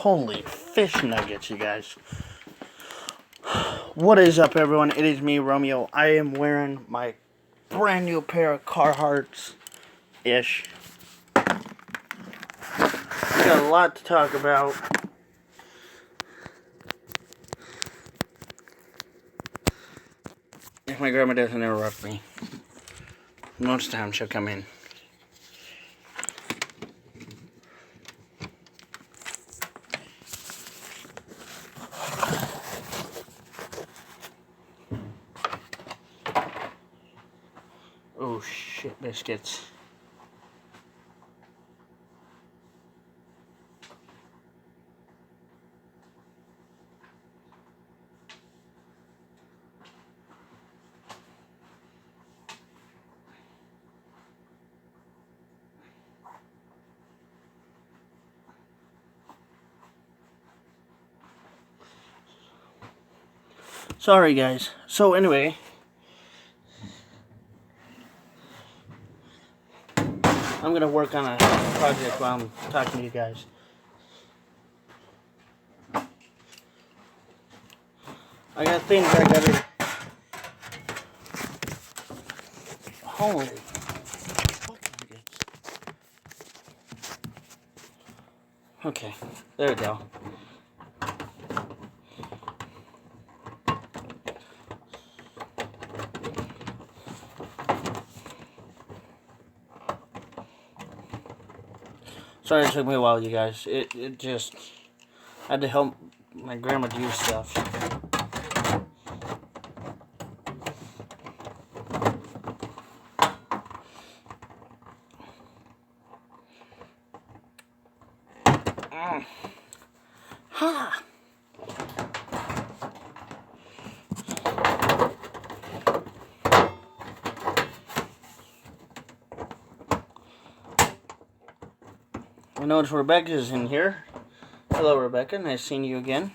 Holy fish nuggets, you guys. What is up, everyone? It is me, Romeo. I am wearing my brand new pair of Carhartts-ish. We got a lot to talk about. If my grandma doesn't interrupt me. Most of the time she'll come in. Oh shit, biscuits. Sorry, guys. So, anyway, I'm gonna work on a project while I'm talking to you guys. I got things I gotta... Holy... Okay, there we go. Sorry it took me a while, you guys. It just... I had to help my grandma do stuff. Ha! I noticed Rebecca's in here. Hello, Rebecca. Nice seeing you again.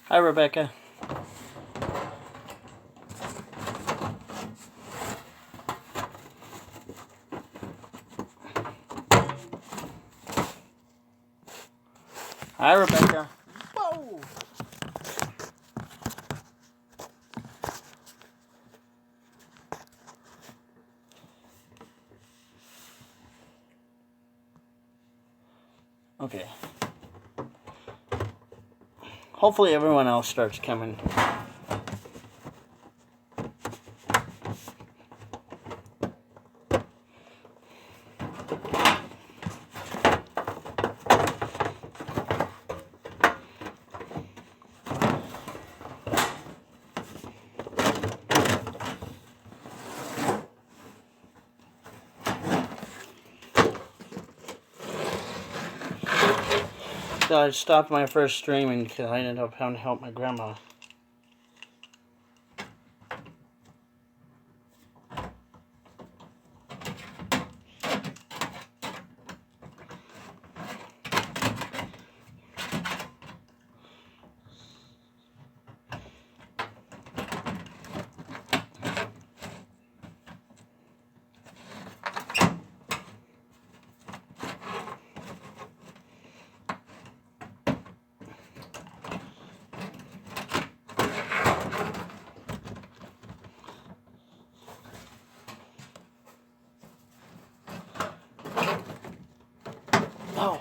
Hi, Rebecca. Hi, Rebecca. Whoa! Okay. Hopefully everyone else starts coming. So I stopped my first streaming because I ended up having to help my grandma. Oh.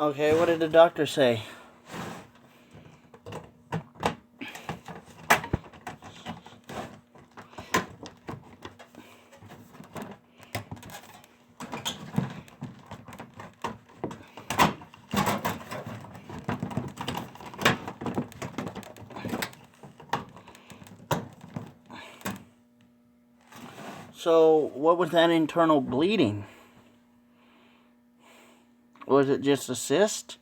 Okay, what did the doctor say? So, what was that internal bleeding? Was it just a cyst?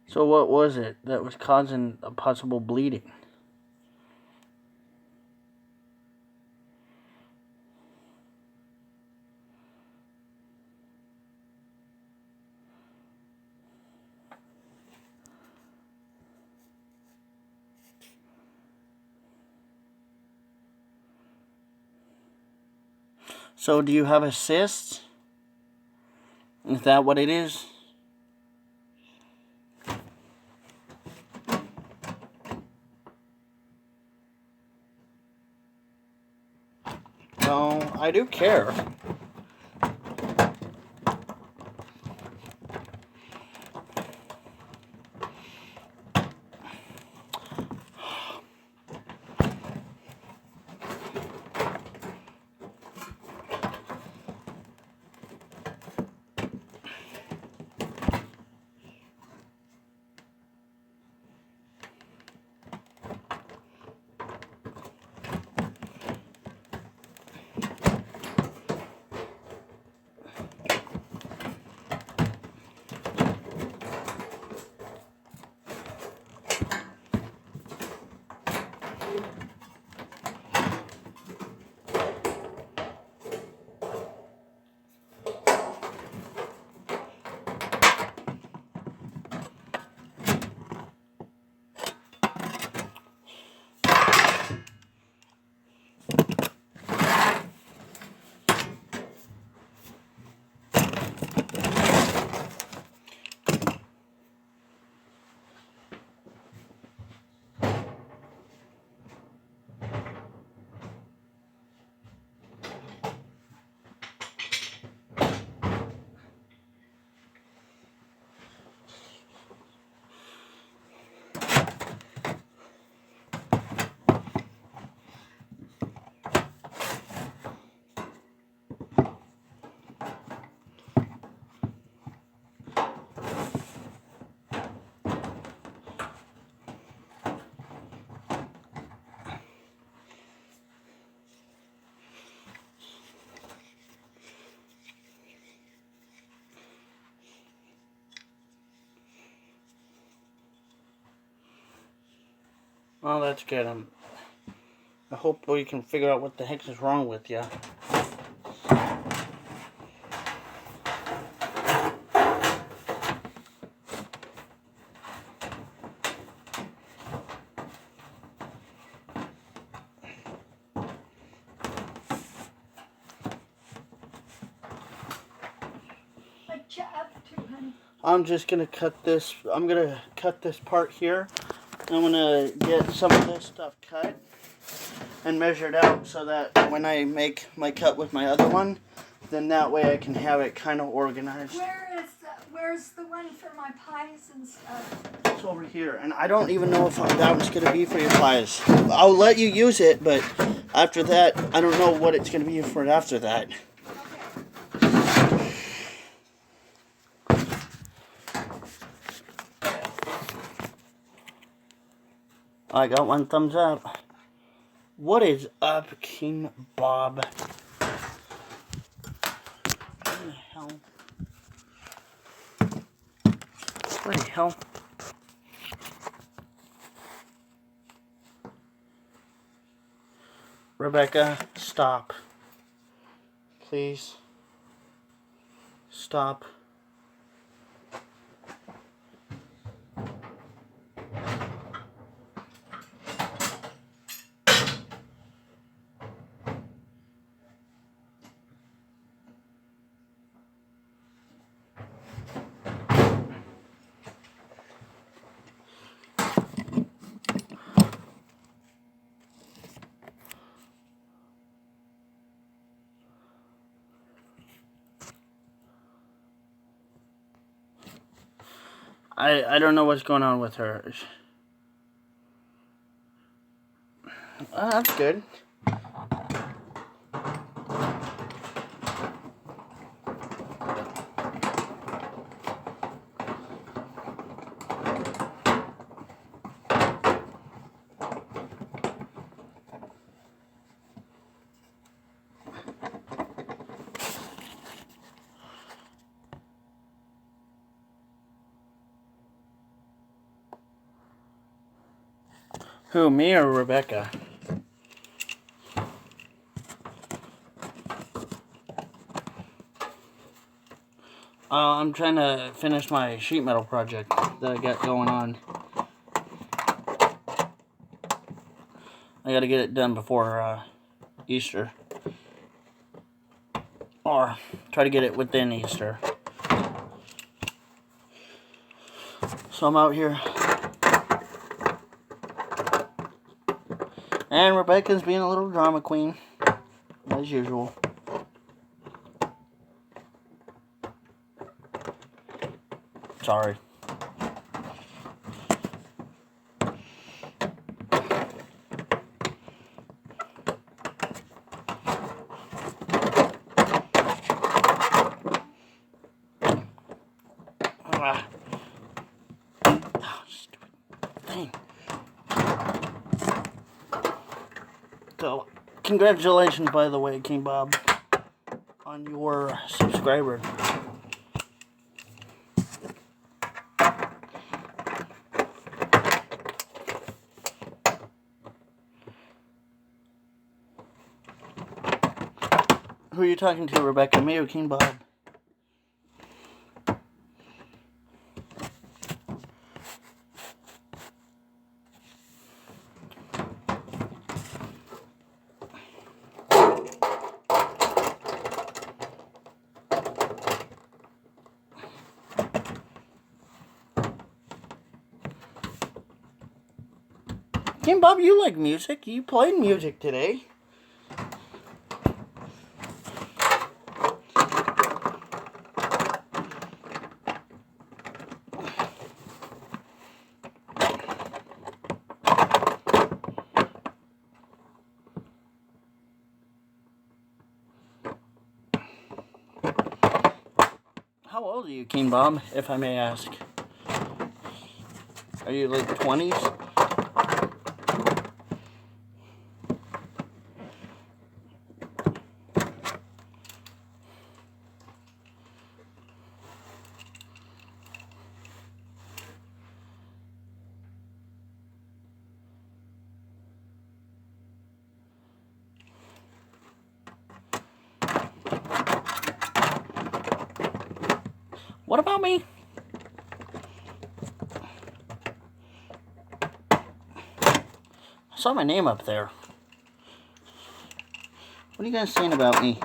So what was it that was causing a possible bleeding? So do you have a cyst? Is that what it is? No, I do care. Well, that's good. I hope we can figure out what the heck is wrong with you. What you up to, honey? I'm just gonna cut this. I'm gonna cut this part here. I'm gonna get some of this stuff cut and measured out so that when I make my cut with my other one, then that way I can have it kind of organized. Where's the one for my pies and stuff? It's over here, and I don't even know if that one's gonna be for your pies. I'll let you use it, but after that, I don't know what it's gonna be for it after that. I got one thumbs up. What is up, King Bob? What the hell? What the hell? Rebecca, stop. Please. Stop. I don't know what's going on with her. That's good. Who, me or Rebecca? I'm trying to finish my sheet metal project that I got going on. I gotta get it done before Easter. Or try to get it within Easter. So I'm out here. And Rebecca's being a little drama queen, as usual. Sorry. Oh, stupid thing. So, congratulations, by the way, King Bob, on your subscriber. Who are you talking to, Rebecca? Me or King Bob? King Bob, you like music. You played music today. How old are you, King Bob, if I may ask? Are you like 20s? What about me? I saw my name up there. What are you guys saying about me?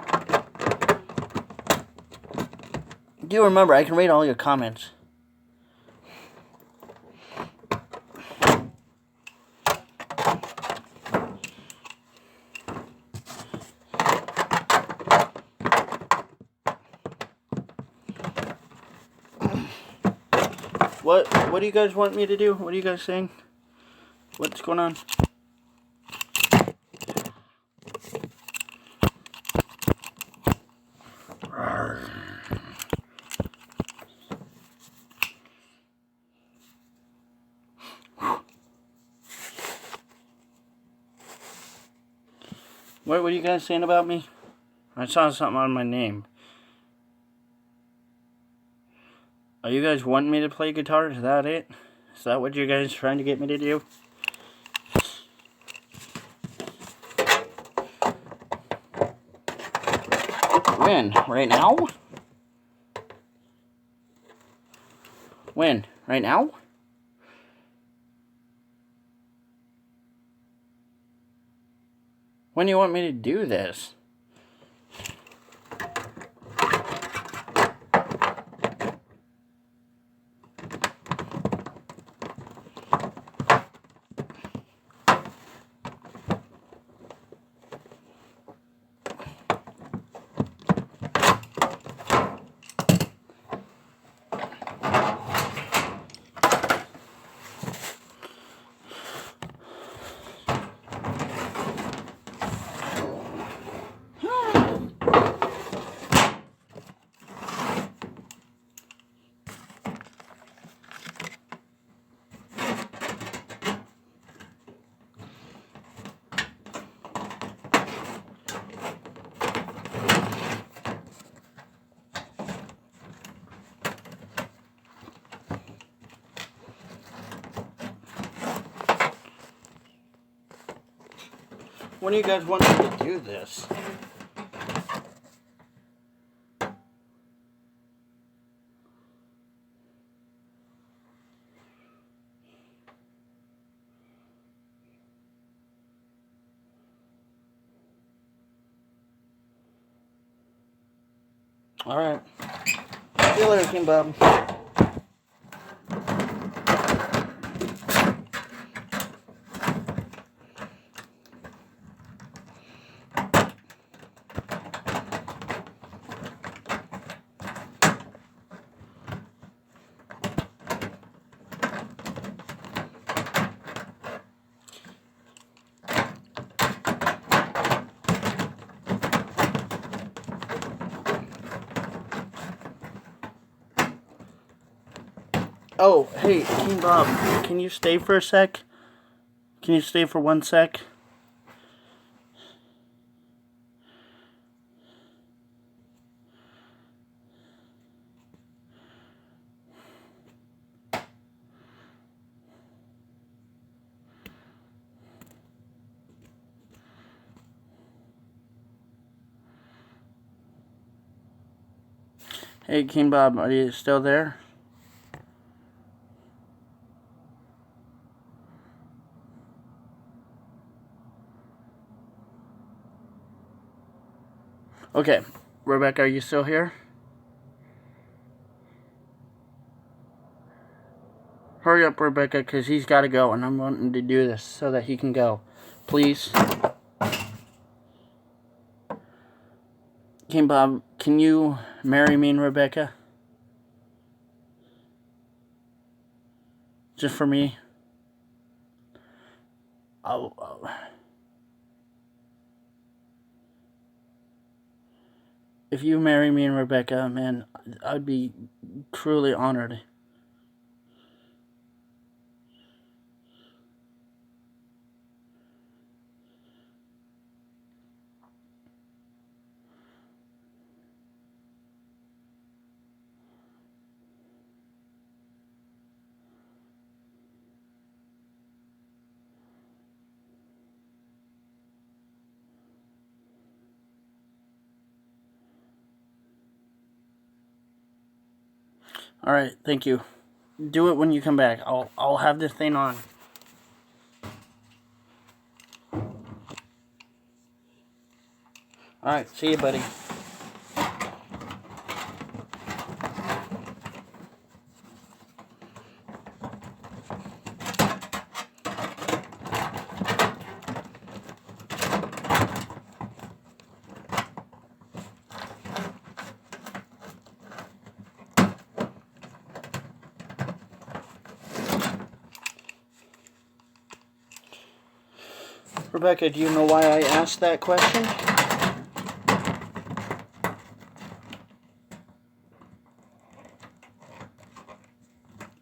Do remember, I can read all your comments. What do you guys want me to do? What are you guys saying? What's going on? What are you guys saying about me? I saw something on my name. Are you guys wanting me to play guitar? Is that it? Is that what you guys trying to get me to do? When? Right now? When? Right now? When do you want me to do this? When do you guys want me to do this? Alright. See you later, King Bob. Oh, hey, King Bob, can you stay for a sec? Can you stay for 1 sec? Hey, King Bob, are you still there? Okay, Rebecca, are you still here? Hurry up, Rebecca, because he's got to go, and I'm wanting to do this so that he can go. Please. King Bob, can you marry me and Rebecca? Just for me? Oh. If you marry me and Rebecca, man, I'd be truly honored. Alright, thank you. Do it when you come back. I'll have this thing on. Alright, see you, buddy. Rebecca, do you know why I asked that question?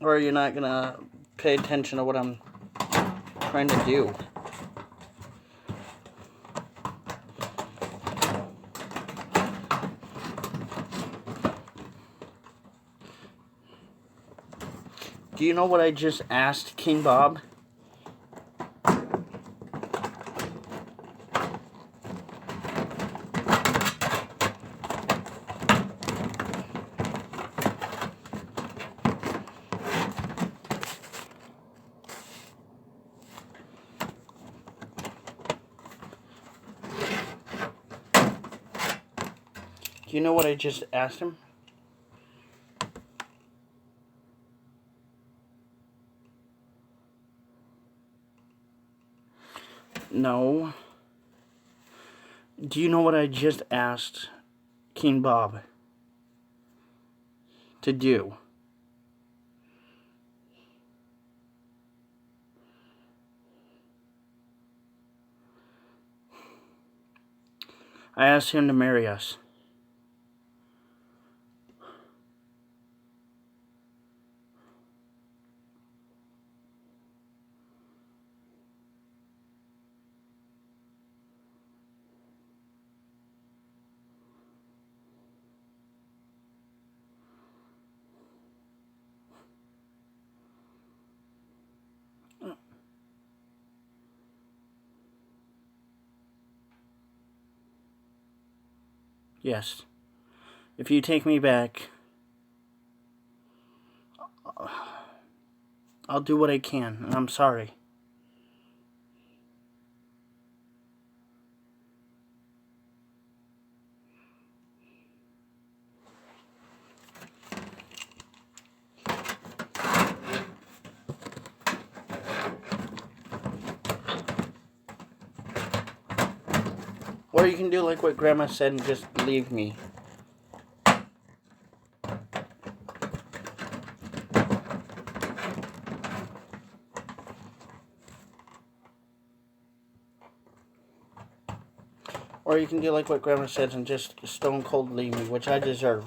Or are you not gonna pay attention to what I'm trying to do? Do you know what I just asked King Bob? Do you know what I just asked him? No. Do you know what I just asked King Bob to do? I asked him to marry us. Yes. If you take me back, I'll do what I can, and I'm sorry. Or you can do like what Grandma said and just leave me. Or you can do like what Grandma says and just stone cold leave me, which I deserve.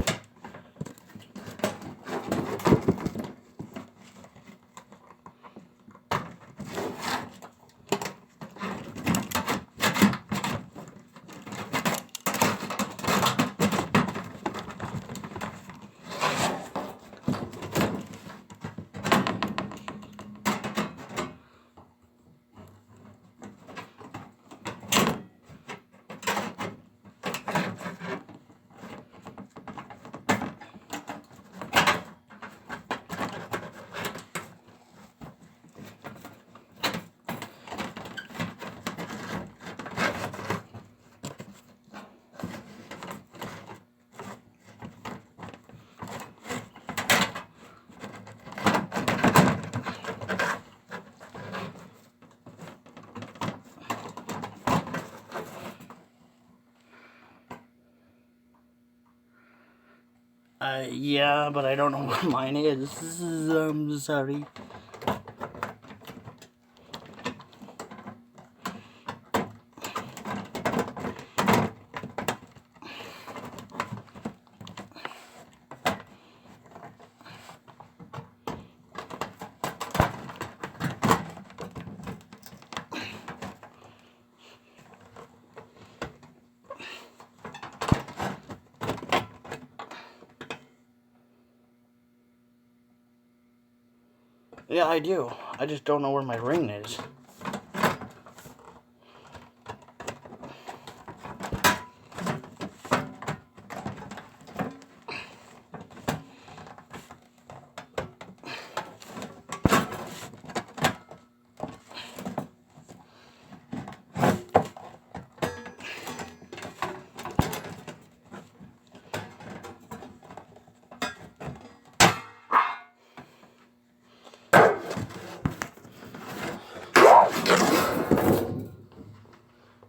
Yeah, but I don't know what mine is. I'm sorry. Yeah, I do. I just don't know where my ring is.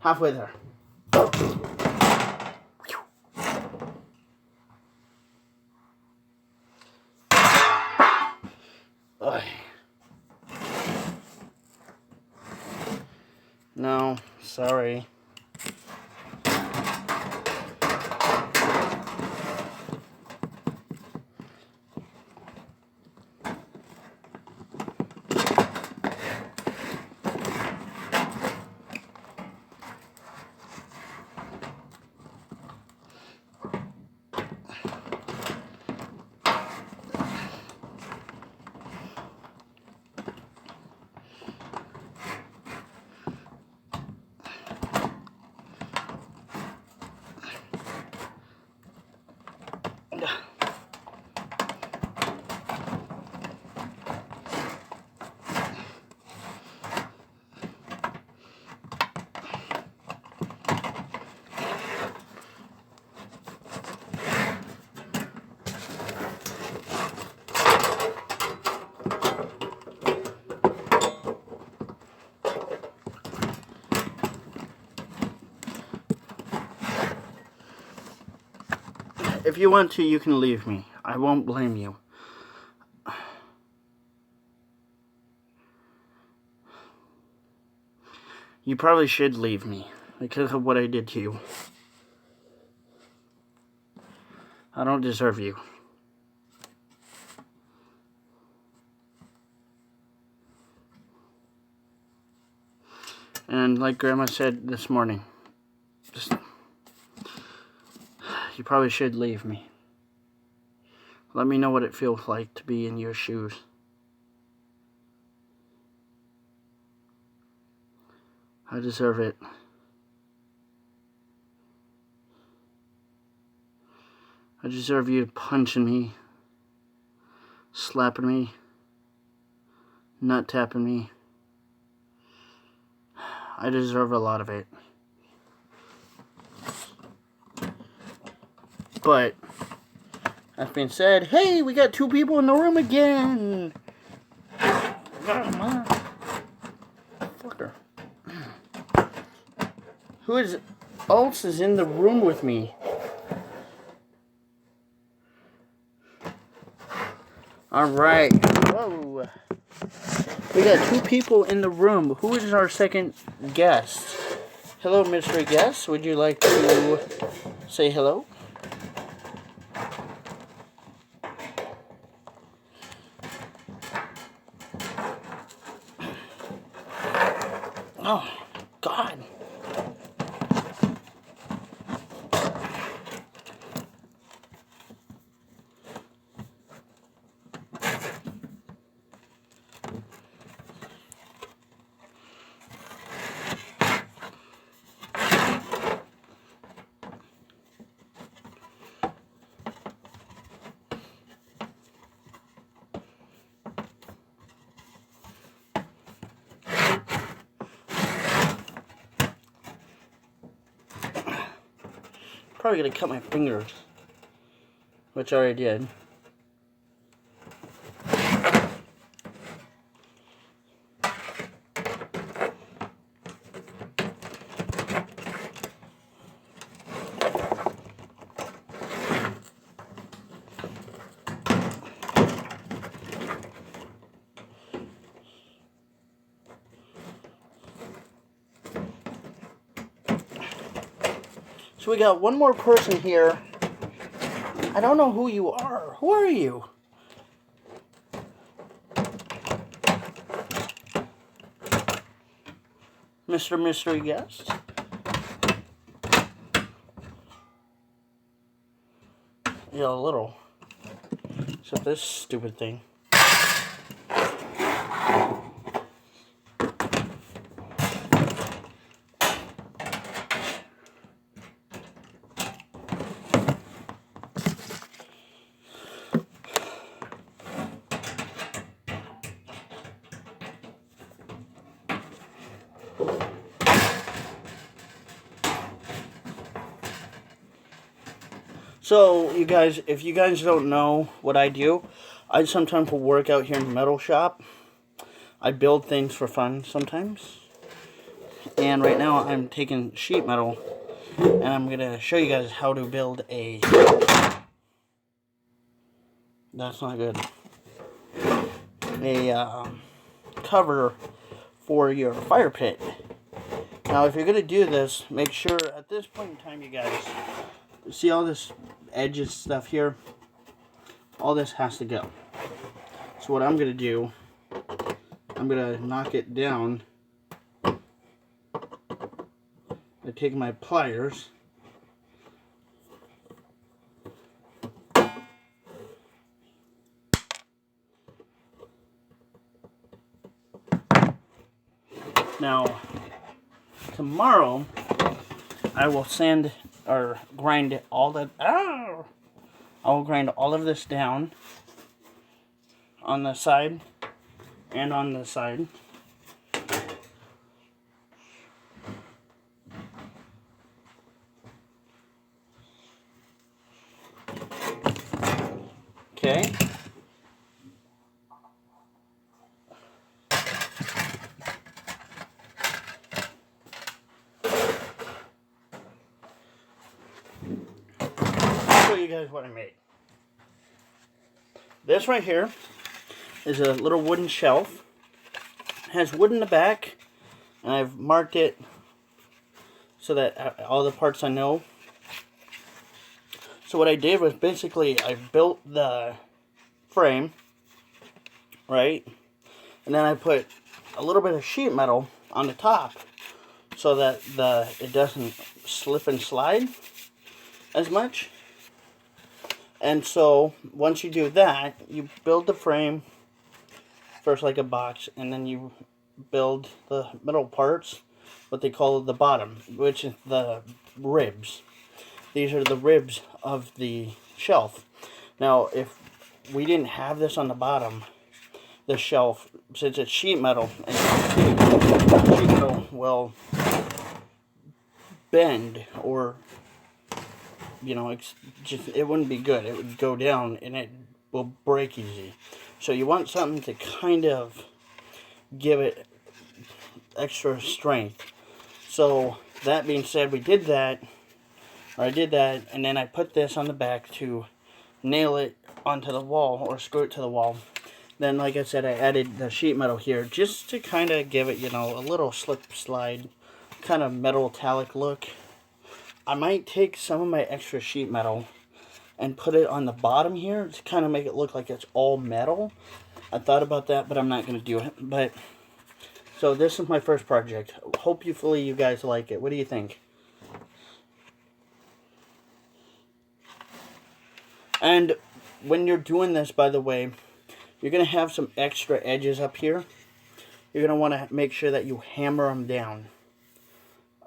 Halfway there. Ugh. No, sorry. If you want to, you can leave me. I won't blame you. You probably should leave me because of what I did to you. I don't deserve you. And like Grandma said this morning, you probably should leave me. Let me know what it feels like to be in your shoes. I deserve it. I deserve you punching me, slapping me, nut tapping me. I deserve a lot of it. But, that being said, hey, we got 2 people in the room again. Fucker. Who else is in the room with me? Alright. Whoa. We got 2 people in the room. Who is our second guest? Hello, mystery guest. Would you like to say hello? Oh, God. Probably gonna cut my fingers, which I already did. So we got one more person here. I don't know who you are. Who are you? Mr. Mystery Guest? Yeah, a little. Except this stupid thing. So, you guys, if you guys don't know what I do, I sometimes will work out here in the metal shop. I build things for fun sometimes. And right now I'm taking sheet metal and I'm going to show you guys how to build a... That's not good. A cover for your fire pit. Now, if you're going to do this, make sure at this point in time, you guys, see all this edges stuff here? All this has to go. So what I'm going to do, I'm going to knock it down by taking my pliers. Now, tomorrow, I will sand or grind all that. I will grind all of this down on the side and on the side. Okay. I'll show you guys what I made. This right here is a little wooden shelf. It has wood in the back, and I've marked it so that all the parts I know. So what I did was basically I built the frame, right? And then I put a little bit of sheet metal on the top so that it doesn't slip and slide as much. And so once you do that, you build the frame first like a box, and then you build the middle parts, what they call the bottom, which is the ribs. These are the ribs of the shelf. Now, if we didn't have this on the bottom, the shelf, since it's sheet metal, and sheet metal will bend, or it wouldn't be good. It would go down and it will break easy. So you want something to kind of give it extra strength. So that being said, I did that, and then I put this on the back to nail it onto the wall, or screw it to the wall. Then, like I said, I added the sheet metal here just to kind of give it, a little slip slide, kind of metallic look. I might take some of my extra sheet metal and put it on the bottom here to kind of make it look like it's all metal. I thought about that, but I'm not going to do it. But so this is my first project. Hopefully you guys like it. What do you think? And when you're doing this, by the way, you're going to have some extra edges up here. You're going to want to make sure that you hammer them down,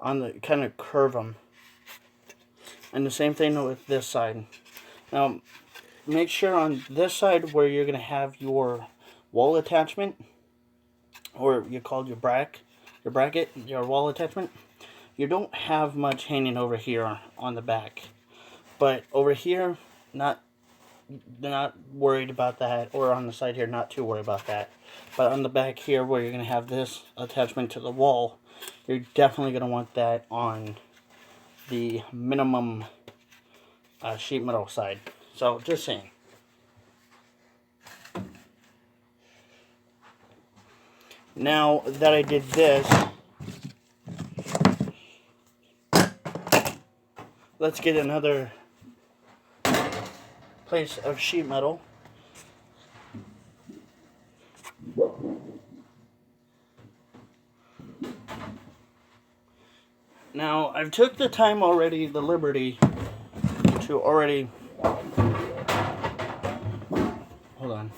on the kind of curve them. And the same thing with this side. Now, make sure on this side where you're going to have your wall attachment, or you called your bracket, your wall attachment, you don't have much hanging over here on the back. But over here, not worried about that, or on the side here, not too worried about that. But on the back here, where you're going to have this attachment to the wall, you're definitely going to want that on the minimum sheet metal side. So, just saying. Now that I did this, let's get another piece of sheet metal. Now, I've took the time already, the liberty, to already... Hold on.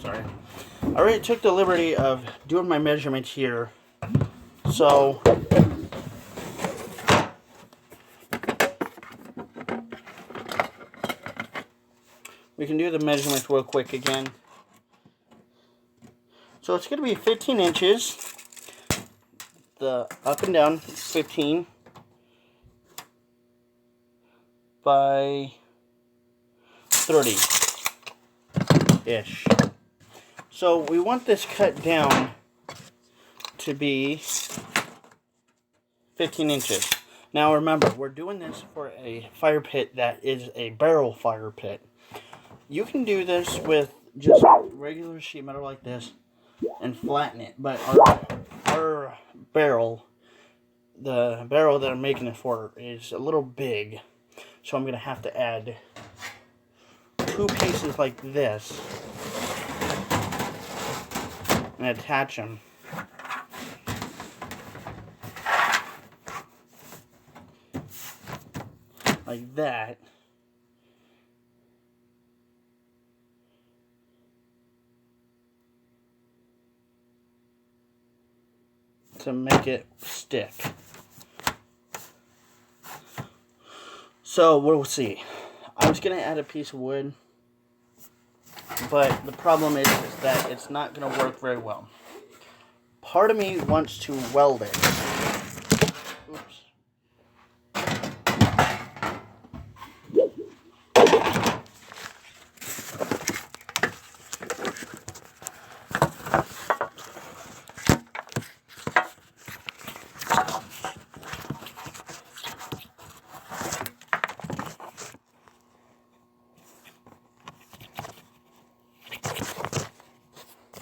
Sorry. I already took the liberty of doing my measurements here. So... we can do the measurements real quick again. So it's going to be 15 inches. The up and down 15 by 30-ish. So we want this cut down to be 15 inches. Now remember, we're doing this for a fire pit that is a barrel fire pit. You can do this with just regular sheet metal like this and flatten it, but our barrel, the barrel that I'm making it for, is a little big, so I'm going to have to add 2 pieces like this and attach them. Like that. To make it stick. So we'll see. I was going to add a piece of wood, but the problem is that it's not going to work very well. Part of me wants to weld it. Oops.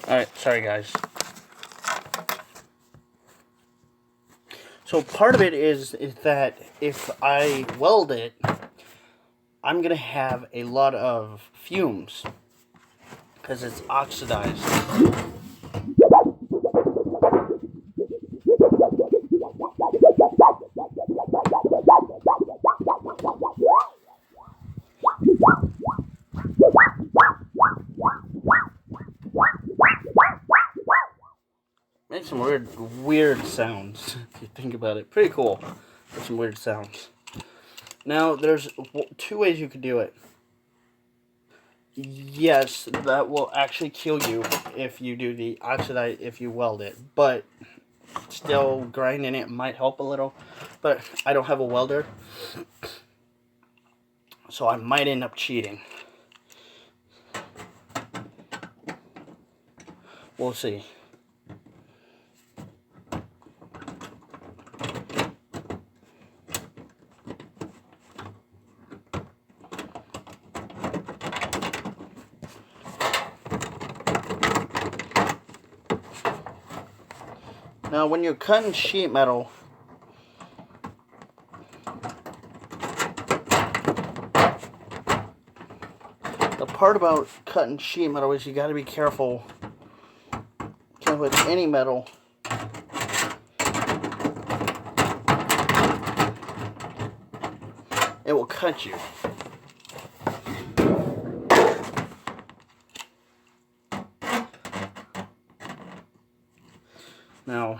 Alright, sorry guys. So part of it is that if I weld it, I'm going to have a lot of fumes because it's oxidized. Makes some weird sounds, if you think about it. Pretty cool. There's some weird sounds. Now, there's two ways you could do it. Yes, that will actually kill you if you do the oxidized, if you weld it. But still, grinding it might help a little. But I don't have a welder, so I might end up cheating. We'll see. Now, when you're cutting sheet metal, the part about cutting sheet metal is you got to be careful with any metal. It will cut you. Now,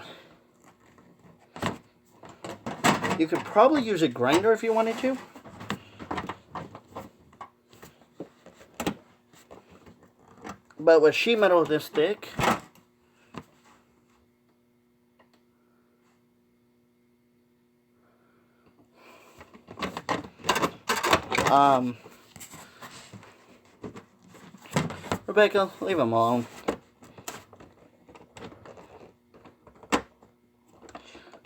you could probably use a grinder if you wanted to. But with sheet metal this thick, Rebecca, leave him alone.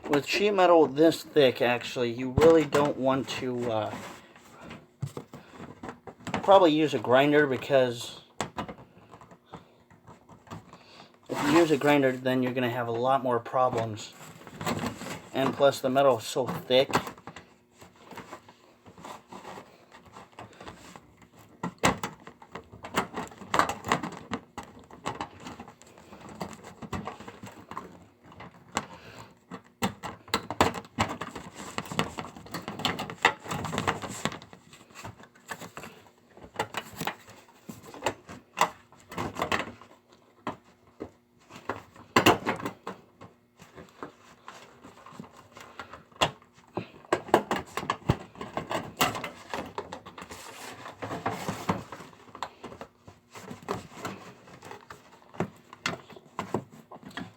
With sheet metal this thick, actually, you really don't want to probably use a grinder, because if you use a grinder, then you're going to have a lot more problems. And plus, the metal is so thick.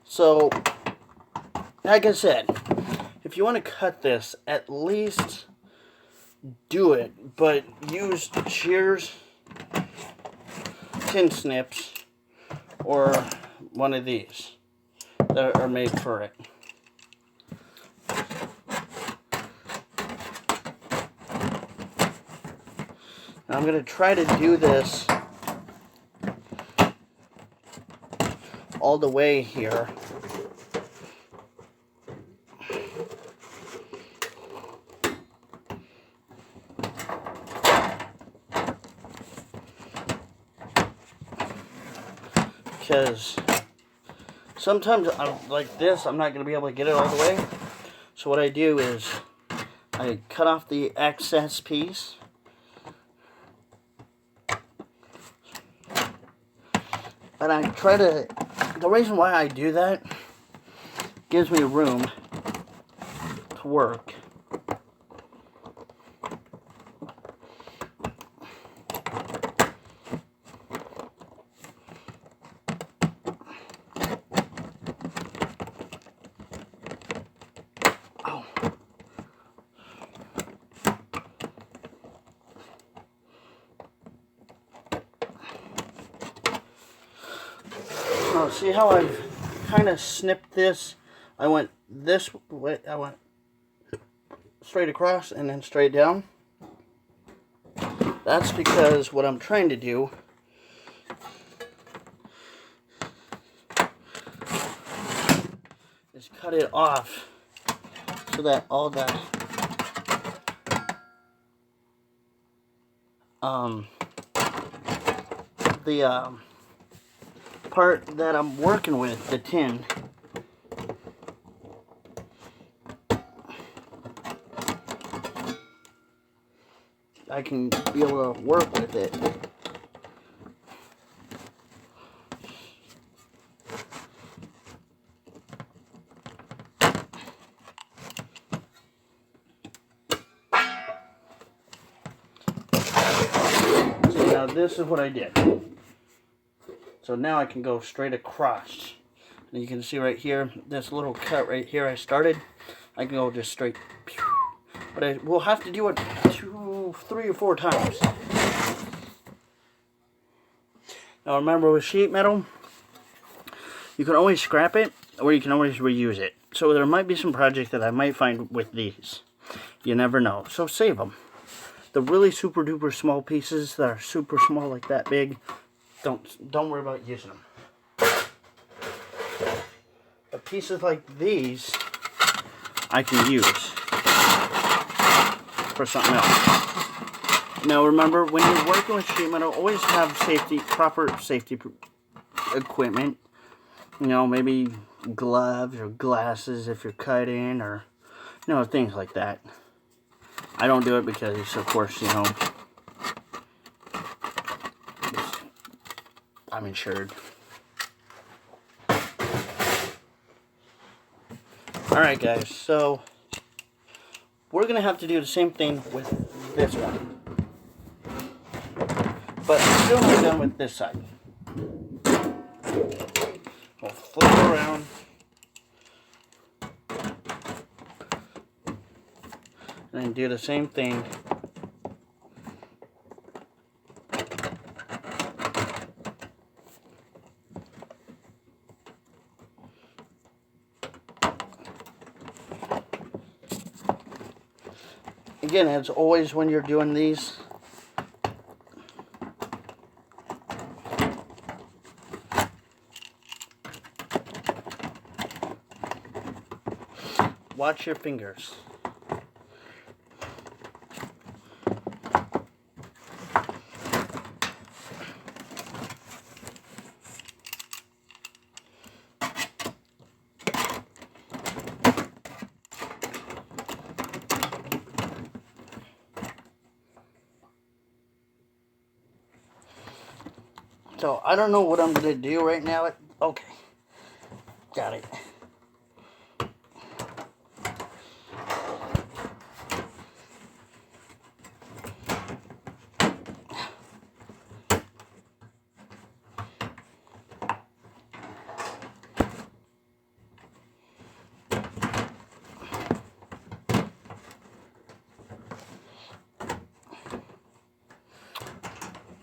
So, like I said, if you want to cut this, at least do it, but use shears, tin snips, or one of these that are made for it. Now I'm going to try to do this all the way here. Because sometimes like this, I'm not going to be able to get it all the way. So what I do is I cut off the excess piece. And I try to, the reason why I do that, gives me room to work. Oh, see how I've kind of snipped this? I went this way, I went straight across and then straight down. That's because what I'm trying to do is cut it off so that all that the part that I'm working with, the tin, I can be able to work with it. Now this is what I did. So now I can go straight across. And you can see right here, this little cut right here I started. I can go just straight. But I will have to do it 2, 3, or 4 times. Now remember, with sheet metal, you can always scrap it, or you can always reuse it. So there might be some projects that I might find with these. You never know. So save them. The really super duper small pieces that are super small, like that big, don't worry about using them. But pieces like these, I can use for something else. Now remember, when you're working with sheet metal, always have proper safety equipment. You know, maybe gloves or glasses if you're cutting, or, you know, things like that. I don't do it because, of course, you know, I'm insured. Alright guys, so we're going to have to do the same thing with this one. But I'm still not done with this side. We'll flip around. And then do the same thing. Again, as always when you're doing these, watch your fingers. So, I don't know what I'm going to do right now. Okay. Got it.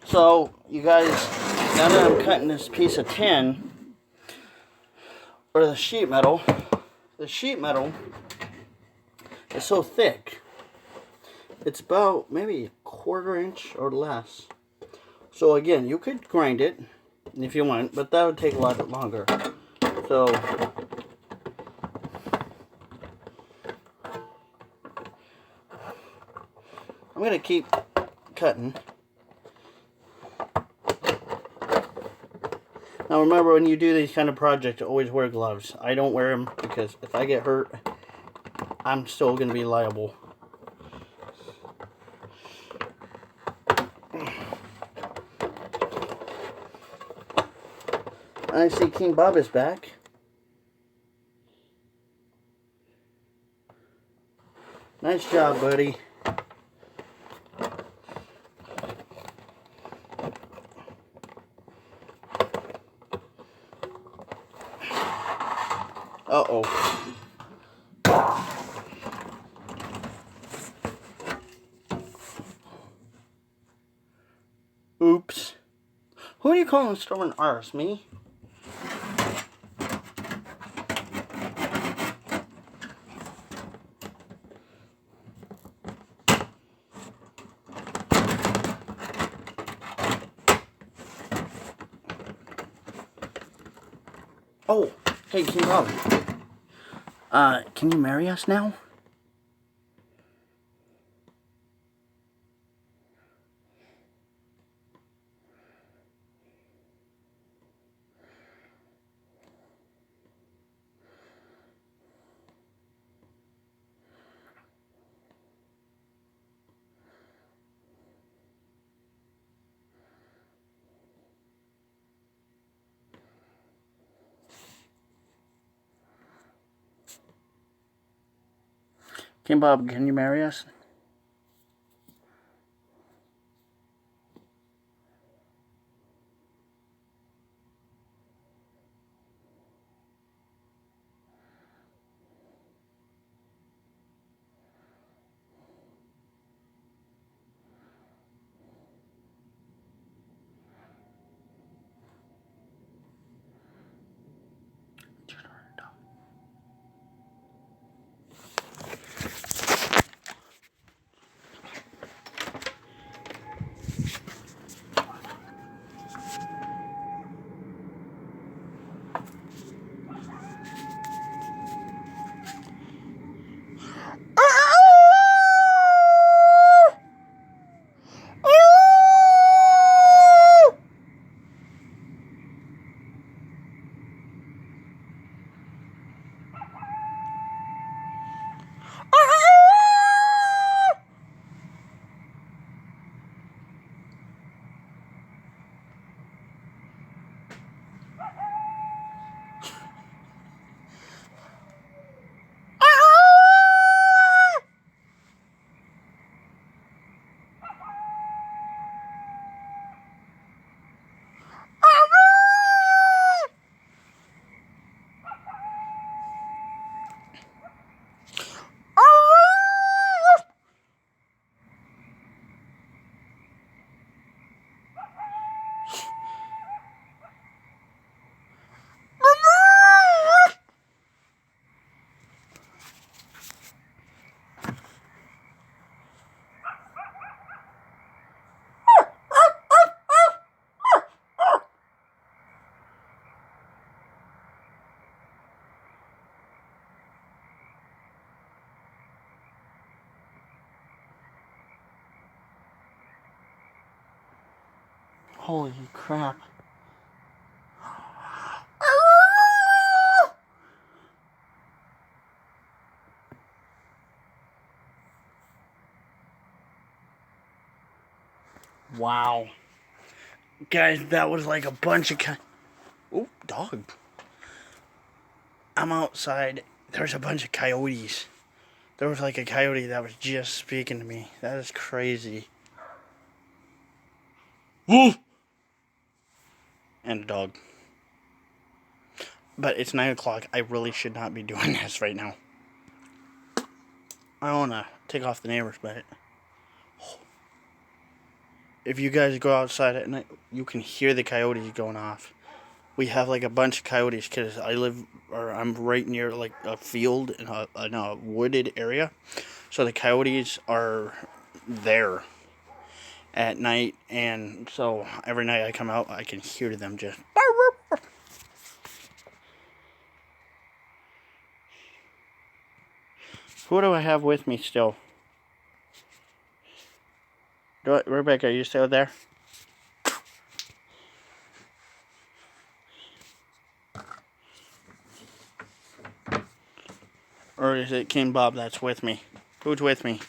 So, you guys, now that I'm cutting this piece of tin, or the sheet metal is so thick. It's about maybe 1/4 inch or less. So again, you could grind it if you want, but that would take a lot longer. So, I'm going to keep cutting. Now remember, when you do these kind of projects, always wear gloves. I don't wear them because if I get hurt, I'm still going to be liable. I see King Bob is back. Nice job, buddy. Uh-oh. Oops. Who are you calling stubborn arse? Me? Oh, hey, King Bob. Can you marry us now? King Bob, can you marry us? Holy crap. Wow. Guys, that was like a bunch of oh, dog. I'm outside. There's a bunch of coyotes. There was like a coyote that was just speaking to me. That is crazy. Woof! And a dog. But it's 9 o'clock. I really should not be doing this right now. I don't want to take off the neighbors, but if you guys go outside at night, you can hear the coyotes going off. We have like a bunch of coyotes because I'm right near like a field in a wooded area. So the coyotes are there at night, and so every night I come out, I can hear them just. Who do I have with me still? Rebecca, are you still there? Or is it King Bob that's with me? Who's with me?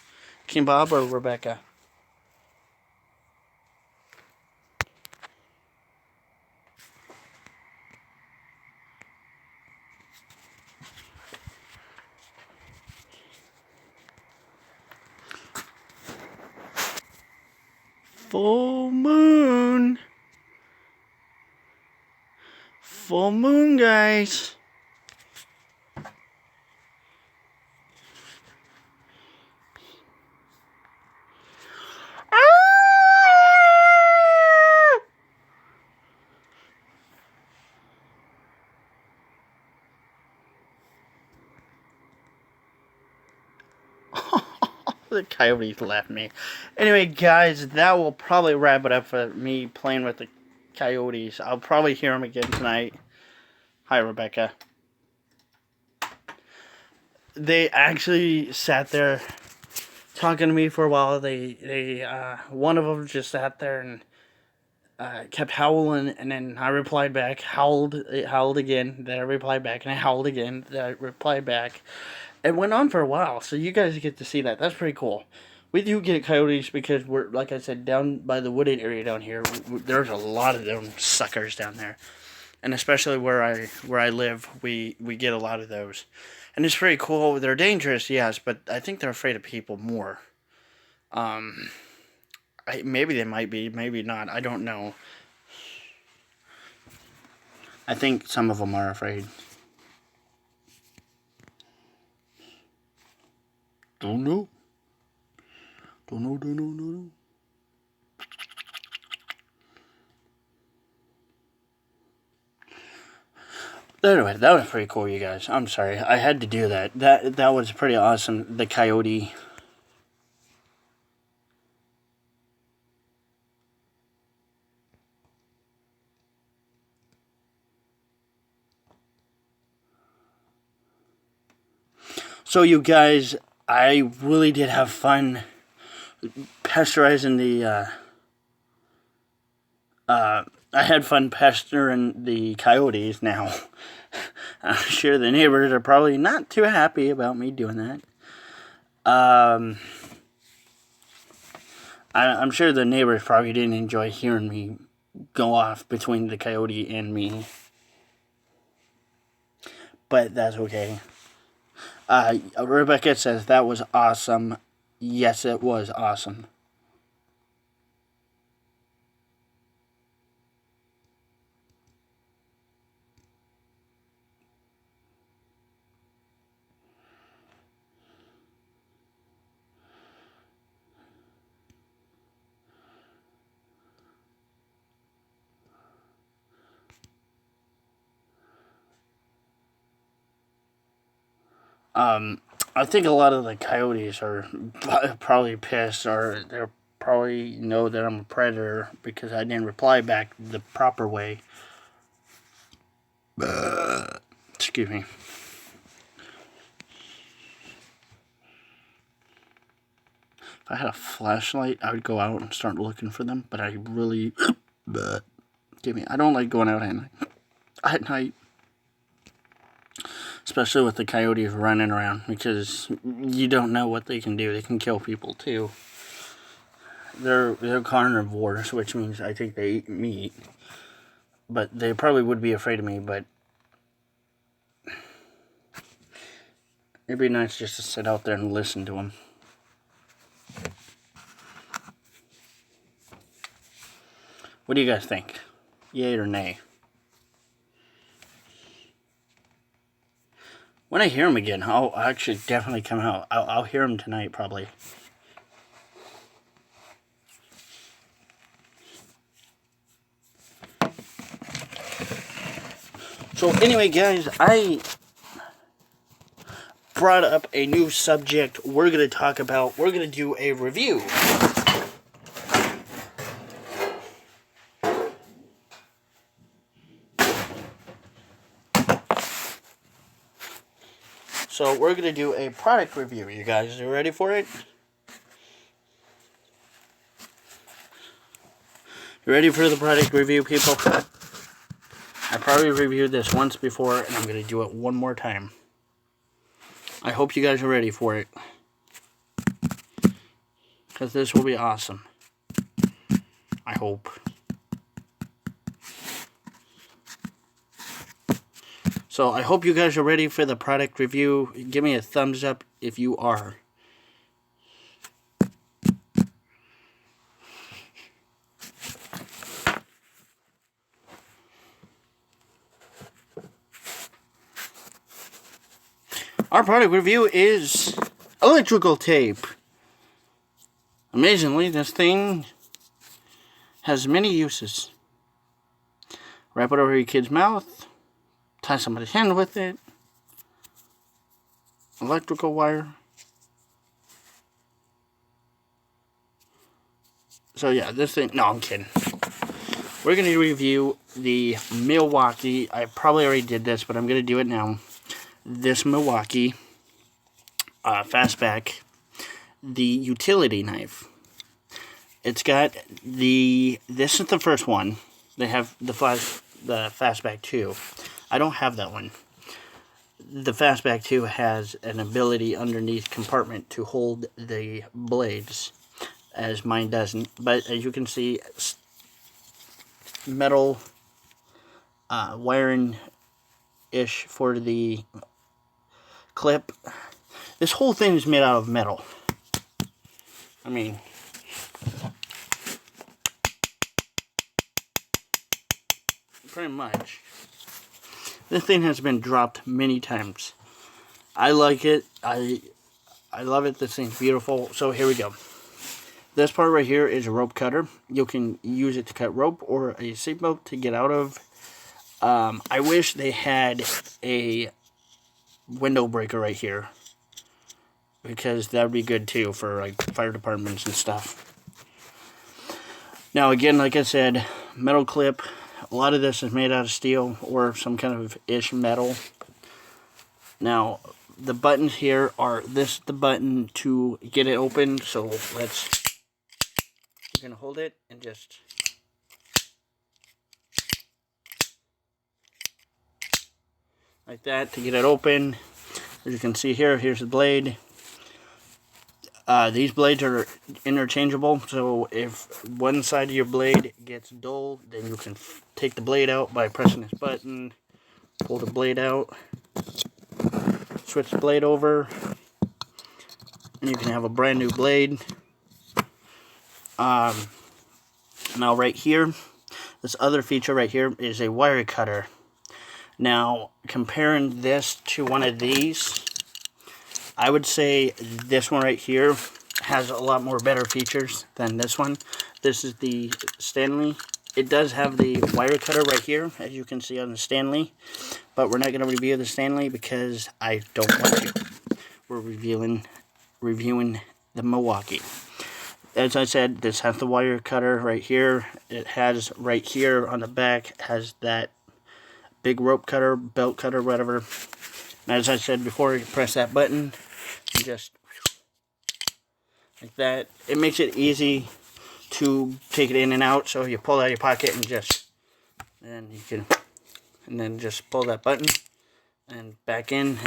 King Bob or Rebecca? Full moon. Full moon, guys. The coyotes left me. Anyway, guys, that will probably wrap it up for me playing with the coyotes. I'll probably hear them again tonight. Hi, Rebecca. They actually sat there talking to me for a while. One of them just sat there and kept howling, and then I replied back, it howled again, then I replied back, and I howled again, then I replied back. It went on for a while, so you guys get to see that. That's pretty cool. We do get coyotes because we're, like I said, down by the wooded area down here. There's a lot of them suckers down there, and especially where I live, we get a lot of those, and it's pretty cool. They're dangerous, yes, but I think they're afraid of people more. Maybe they might be, maybe not. I don't know. I think some of them are afraid. Don't know. Don't know. Anyway, that was pretty cool, you guys. I'm sorry. I had to do that. That was pretty awesome. The coyote. So, you guys, I really did have fun pesterizing I had fun pestering the coyotes now. I'm sure the neighbors are probably not too happy about me doing that. I'm sure the neighbors probably didn't enjoy hearing me go off between the coyote and me. But that's okay. Rebecca says that was awesome. Yes, it was awesome. I think a lot of the coyotes are probably pissed, or they're probably know that I'm a predator because I didn't reply back the proper way. Excuse me. If I had a flashlight, I would go out and start looking for them, but I really But I don't like going out at night. Especially with the coyotes running around, because you don't know what they can do. They can kill people too. They're carnivores, which means I think they eat meat. But they probably would be afraid of me, but it'd be nice just to sit out there and listen to them. What do you guys think? Yay or nay? When I hear them again, I'll actually definitely come out. I'll hear them tonight, probably. So anyway, guys, I brought up a new subject we're going to talk about. We're going to do a review. So we're going to do a product review. You guys are ready for it? You ready for the product review, people? I probably reviewed this once before, and I'm going to do it one more time. I hope you guys are ready for it, because this will be awesome. I hope. So I hope you guys are ready for the product review. Give me a thumbs up if you are. Our product review is electrical tape. Amazingly, this thing has many uses. Wrap it over your kid's mouth. Tie somebody's hand with it. Electrical wire. So yeah, this thing... No, I'm kidding. We're going to review the Milwaukee. I probably already did this, but I'm going to do it now. This Milwaukee Fastback, the utility knife. It's got the... This is the first one. They have the Fastback 2. I don't have that one. The Fastback 2 has an ability underneath compartment to hold the blades, as mine doesn't. But as you can see, metal wiring-ish for the clip. This whole thing is made out of metal. I mean, pretty much. This thing has been dropped many times. I like it. I love it. This thing's beautiful. So here we go. This part right here is a rope cutter. You can use it to cut rope or a seatbelt to get out of. I wish they had a window breaker right here, because that would be good too for like fire departments and stuff. Now again, like I said, metal clip. A lot of this is made out of steel or some kind of metal. Now, the buttons here are, this is the button to get it open. So you're going to hold it and just, like that to get it open. As you can see here, here's the blade. These blades are interchangeable, so if one side of your blade gets dull, then you can take the blade out by pressing this button, pull the blade out, switch the blade over, and you can have a brand new blade. Now right here, this other feature right here is a wire cutter. Now, comparing this to one of these, I would say this one right here has a lot more better features than this one. This is the Stanley. It does have the wire cutter right here, as you can see on the Stanley. But we're not going to review the Stanley because I don't want to. We're reviewing the Milwaukee. As I said, this has the wire cutter right here. It has right here on the back, has that big rope cutter, belt cutter, whatever. And as I said before, you press that button. Just like that. It makes it easy tube, take it in and out. So you pull it out of your pocket and then just pull that button and back in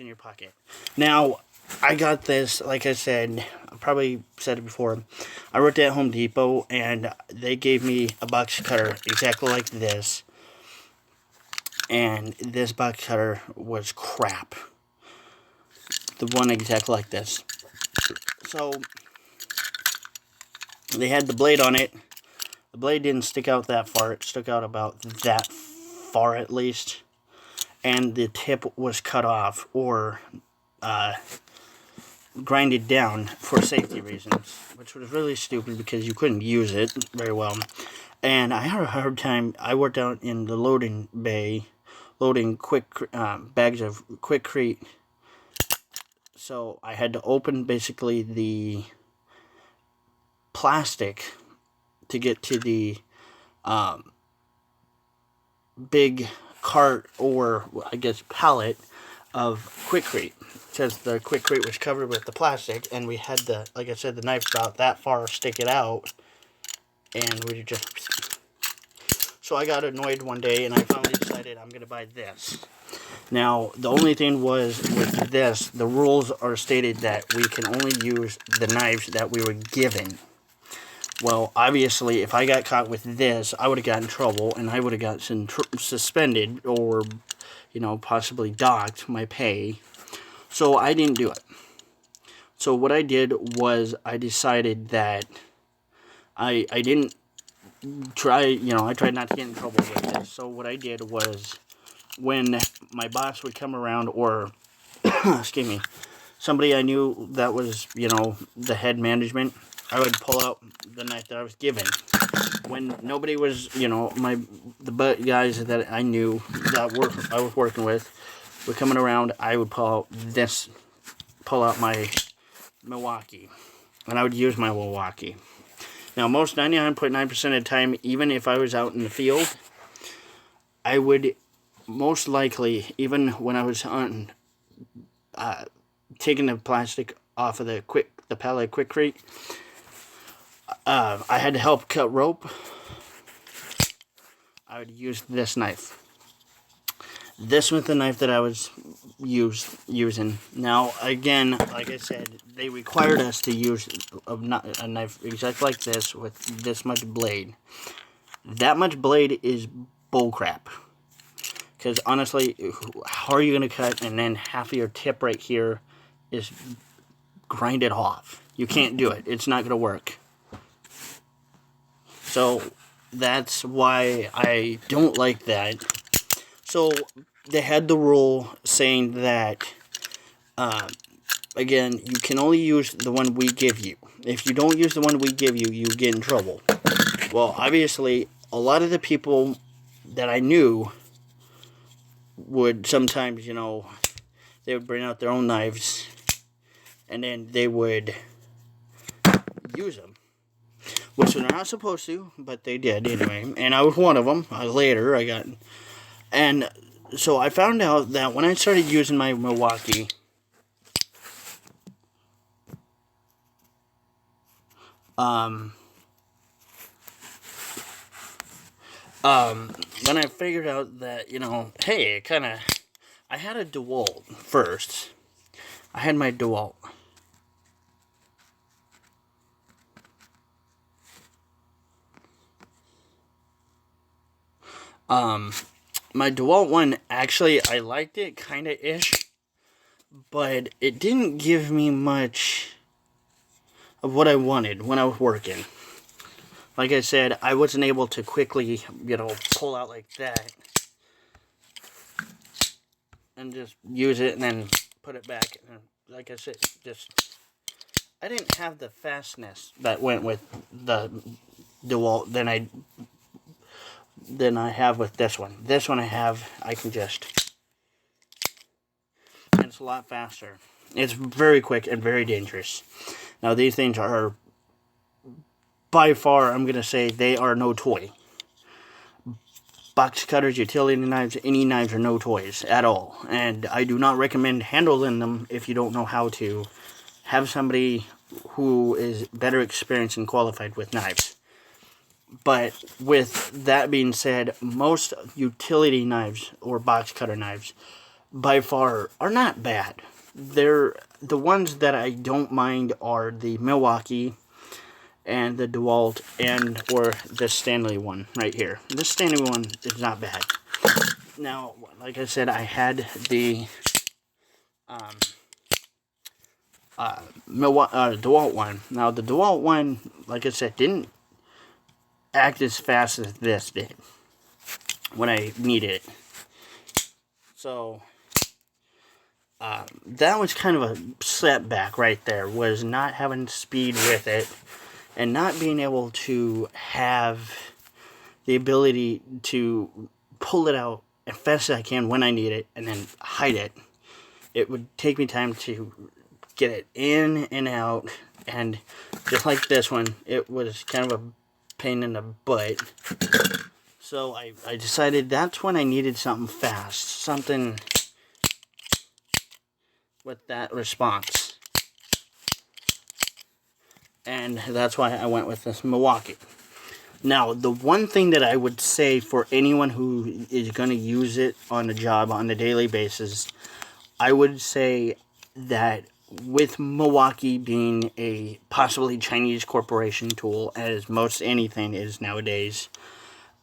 your pocket. Now, I got this, like I said, I probably said it before. I worked at Home Depot, and they gave me a box cutter exactly like this. And this box cutter was crap. The one exactly like this. So, they had the blade on it. The blade didn't stick out that far. It stuck out about that far at least. And the tip was cut off or grinded down for safety reasons, which was really stupid because you couldn't use it very well. And I had a hard time. I worked out in the loading bay, loading bags of Quikrete. So I had to open basically the plastic to get to the big cart, or I guess pallet, of Quikrete, because the Quikrete was covered with the plastic, and we had the, like I said, the knife about that far, stick it out, and we just... So I got annoyed one day, and I finally decided I'm going to buy this. Now, the only thing was, with this, the rules are stated that we can only use the knives that we were given. Well, obviously, if I got caught with this, I would have gotten in trouble, and I would have gotten suspended, or, you know, possibly docked my pay. So I didn't do it. So what I did was I decided that I didn't try, you know, I tried not to get in trouble with this. So what I did was, when my boss would come around, or, excuse me, somebody I knew that was, you know, the head management, I would pull out the knife that I was given. When nobody was, you know, the guys that I knew that I was working with were coming around, I would pull out my Milwaukee, and I would use my Milwaukee. Now, most 99.9% of the time, even if I was out in the field, I would most likely, even when I was on taking the plastic off of the pallet Quikrete, I had to help cut rope. I would use this knife. This was the knife that I was using. Now, again, like I said, they required us to use a knife exactly like this with this much blade. That much blade is bullcrap. Because honestly, how are you going to cut and then half of your tip right here is grinded off? You can't do it. It's not going to work. So that's why I don't like that. So they had the rule saying that, again, you can only use the one we give you. If you don't use the one we give you, you get in trouble. Well, obviously, a lot of the people that I knew would sometimes, you know, they would bring out their own knives, and then they would use them. Which they're not supposed to, but they did anyway. And I was one of them. Later, I got... And so I found out that when I started using my Milwaukee, when I figured out that, you know, hey, I had a DeWalt first. I had my DeWalt. My DeWalt one, actually, I liked it, kinda-ish, but it didn't give me much of what I wanted when I was working. Like I said, I wasn't able to quickly, you know, pull out like that and just use it and then put it back. And like I said, I didn't have the fastness that went with the DeWalt than I have with this one. This one I can just, and it's a lot faster. It's very quick and very dangerous. Now, these things are, by far, I'm going to say, they are no toy. Box cutters, utility knives, any knives are no toys at all. And I do not recommend handling them if you don't know how have somebody who is better experienced and qualified with knives. But with that being said, most utility knives or box cutter knives by far are not bad. They're the ones that I don't mind are the Milwaukee and the DeWalt and or the Stanley one right here. This Stanley one is not bad. Now, like I said, I had the DeWalt one. Now, the DeWalt one, like I said, didn't act as fast as this did when I needed it. So, that was kind of a setback right there, was not having speed with it and not being able to have the ability to pull it out as fast as I can when I need it and then hide it. It would take me time to get it in and out, and just like this one, it was kind of a pain in the butt. So I decided that's when I needed something fast, something with that response. And that's why I went with this Milwaukee. Now, the one thing that I would say for anyone who is going to use it on a job on a daily basis, I would say that with Milwaukee being a possibly Chinese corporation tool, as most anything is nowadays,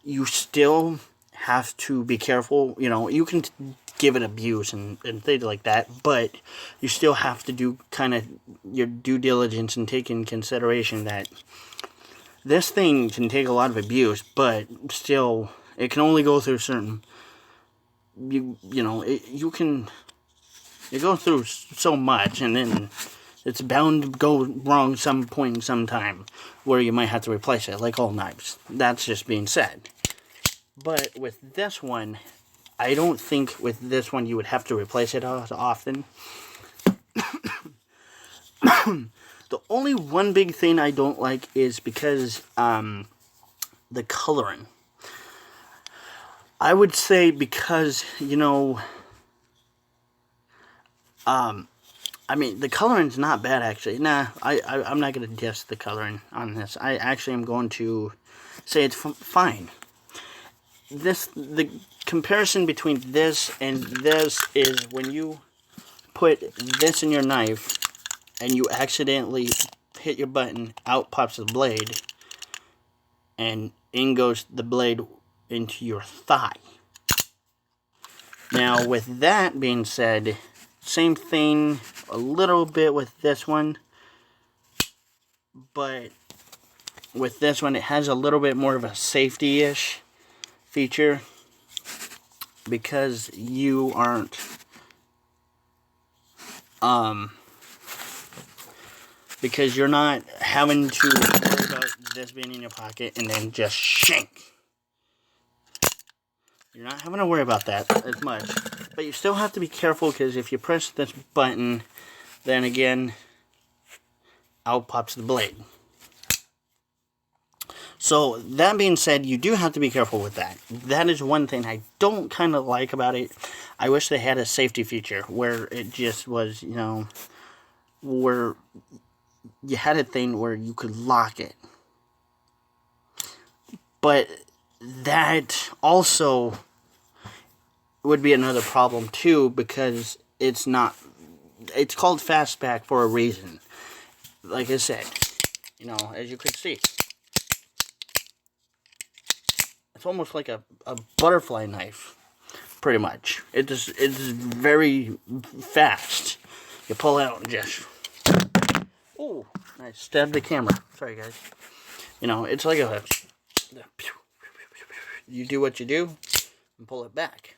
you still have to be careful. You know, you can give it abuse and things like that, but you still have to do kind of your due diligence and take in consideration that this thing can take a lot of abuse, but still, it can only go through certain, you go through so much, and then it's bound to go wrong some point in some time, where you might have to replace it, like all knives. That's just being said. But with this one, I don't think with this one you would have to replace it as often. The only one big thing I don't like is because the coloring. I would say because, I mean, the coloring's not bad, actually. Nah, I'm not going to diss the coloring on this. I actually am going to say it's fine. The comparison between this and this is when you put this in your knife and you accidentally hit your button, out pops the blade, and in goes the blade into your thigh. Now, with that being said, same thing a little bit with this one, but with this one it has a little bit more of a safety-ish feature because you aren't because you're not having to worry about this being in your pocket and then just shank. You're not having to worry about that as much. But you still have to be careful because if you press this button, then again, out pops the blade. So, that being said, you do have to be careful with that. That is one thing I don't kind of like about it. I wish they had a safety feature where it just was, where you had a thing where you could lock it. But that also would be another problem too, because it's called fastback for a reason. Like I said, as you could see, it's almost like a butterfly knife, pretty much. It's very fast. You pull out and just, oh, I stabbed the camera. Sorry, guys. It's like you do what you do and pull it back.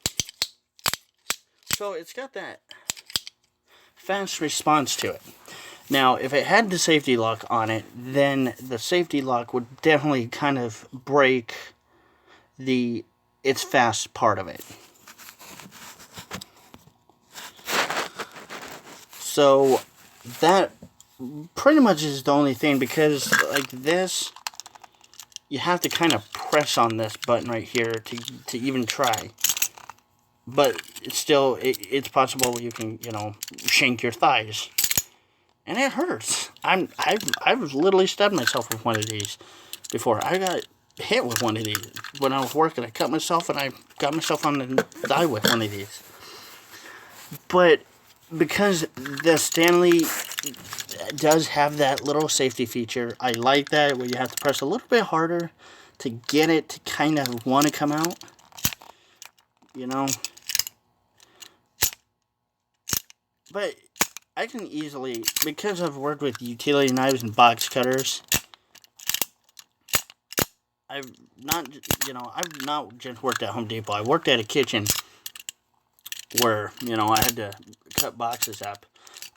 So it's got that fast response to it. Now, if it had the safety lock on it, then the safety lock would definitely kind of break its fast part of it. So that pretty much is the only thing, because like this, you have to kind of press on this button right here to even try. But it's still, it's possible you can, shank your thighs. and it hurts. I've literally stabbed myself with one of these before. I got hit with one of these when I was working. I cut myself, and I got myself on the die with one of these. But because the Stanley does have that little safety feature, I like that, where you have to press a little bit harder to get it to kind of want to come out. You know? But I can easily, because I've worked with utility knives and box cutters, I've not just worked at Home Depot. I worked at a kitchen where, I had to cut boxes up.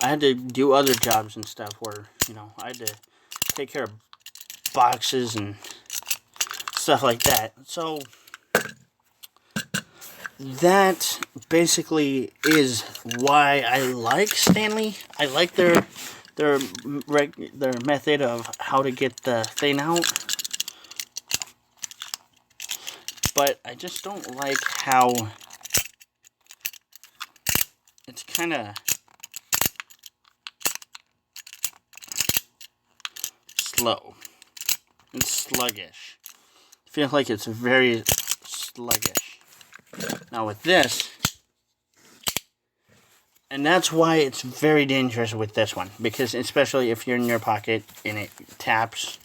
I had to do other jobs and stuff where, I had to take care of boxes and stuff like that. So that basically is why I like Stanley. I like their method of how to get the thing out. But I just don't like how it's kind of slow and sluggish. I feel like it's very sluggish. Now with this, and that's why it's very dangerous with this one, because especially if you're in your pocket and it taps.